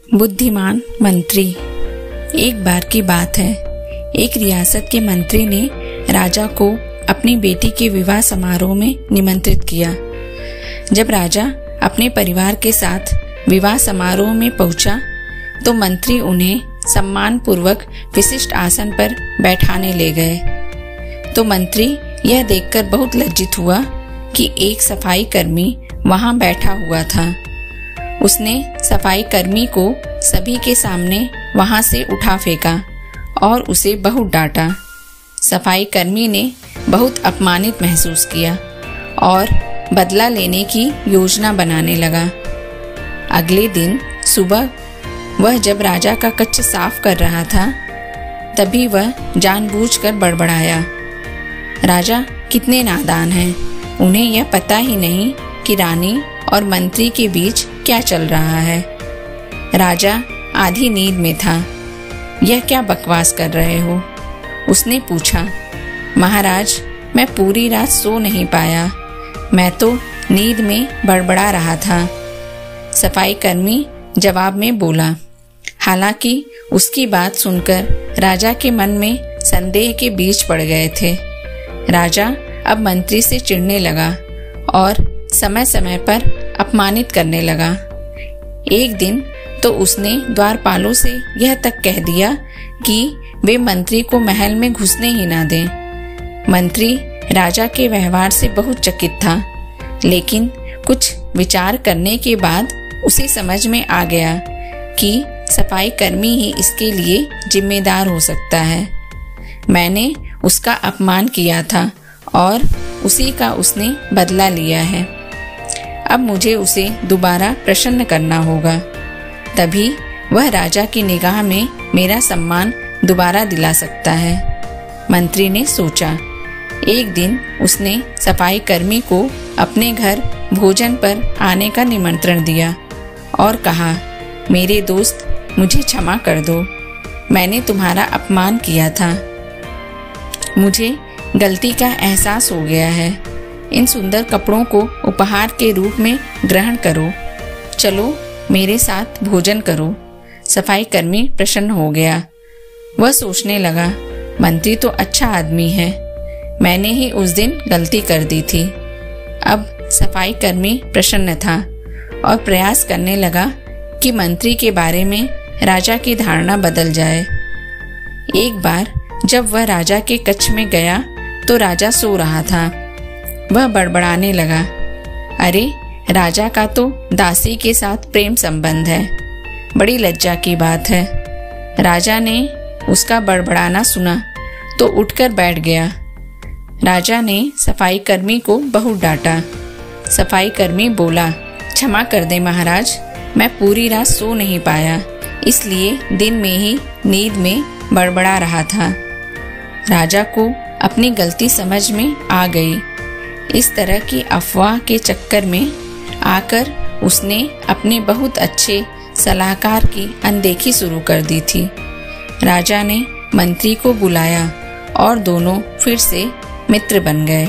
बुद्धिमान मंत्री। एक बार की बात है, एक रियासत के मंत्री ने राजा को अपनी बेटी के विवाह समारोह में निमंत्रित किया। जब राजा अपने परिवार के साथ विवाह समारोह में पहुंचा तो मंत्री उन्हें सम्मान पूर्वक विशिष्ट आसन पर बैठाने ले गए। तो मंत्री यह देखकर बहुत लज्जित हुआ कि एक सफाई कर्मी वहां बैठा हुआ था। उसने सफाई कर्मी को सभी के सामने वहां से उठा फेंका और उसे बहुत डांटा। सफाई कर्मी ने बहुत अपमानित महसूस किया और बदला लेने की योजना बनाने लगा। अगले दिन सुबह वह जब राजा का कक्ष साफ कर रहा था, तभी वह जानबूझकर बड़बड़ाया। राजा कितने नादान हैं, उन्हें यह पता ही नहीं कि रानी और मंत्री के बीच क्या चल रहा है। राजा आधी नींद में था। यह क्या बकवास कर रहे हो? उसने पूछा। महाराज, मैं पूरी रात सो नहीं पाया, मैं तो नींद में बड़बड़ा रहा था, सफाई कर्मी जवाब में बोला। हालांकि उसकी बात सुनकर राजा के मन में संदेह के बीज पड़ गए थे। राजा अब मंत्री से चिढ़ने लगा और समय समय पर अपमानित करने लगा। एक दिन तो उसने द्वारपालों से यह तक कह दिया कि वे मंत्री को महल में घुसने ही ना दें। मंत्री राजा के व्यवहार से बहुत चकित था, लेकिन कुछ विचार करने के बाद उसे समझ में आ गया कि सफाई कर्मी ही इसके लिए जिम्मेदार हो सकता है। मैंने उसका अपमान किया था और उसी का उसने बदला लिया है। अब मुझे उसे दोबारा प्रसन्न करना होगा, तभी वह राजा की निगाह में मेरा सम्मान दोबारा दिला सकता है। मंत्री ने सोचा। एक दिन उसने सफाई कर्मी को अपने घर भोजन पर आने का निमंत्रण दिया और कहा, मेरे दोस्त, मुझे क्षमा कर दो, मैंने तुम्हारा अपमान किया था। मुझे गलती का एहसास हो गया है। इन सुंदर कपड़ों को उपहार के रूप में ग्रहण करो। चलो मेरे साथ भोजन करो। सफाई कर्मी प्रसन्न हो गया। वह सोचने लगा, मंत्री तो अच्छा आदमी है, मैंने ही उस दिन गलती कर दी थी। अब सफाई कर्मी प्रसन्न था और प्रयास करने लगा कि मंत्री के बारे में राजा की धारणा बदल जाए। एक बार जब वह राजा के कक्ष में गया तो राजा सो रहा था। वह बड़बड़ाने लगा, अरे राजा का तो दासी के साथ प्रेम संबंध है, बड़ी लज्जा की बात है। राजा ने उसका बड़बड़ाना सुना तो उठकर बैठ गया। राजा ने सफाई कर्मी को बहुत डांटा। सफाई कर्मी बोला, क्षमा कर दे महाराज, मैं पूरी रात सो नहीं पाया, इसलिए दिन में ही नींद में बड़बड़ा रहा था। राजा को अपनी गलती समझ में आ गई। इस तरह की अफवाह के चक्कर में आकर उसने अपने बहुत अच्छे सलाहकार की अनदेखी शुरू कर दी थी। राजा ने मंत्री को बुलाया और दोनों फिर से मित्र बन गए।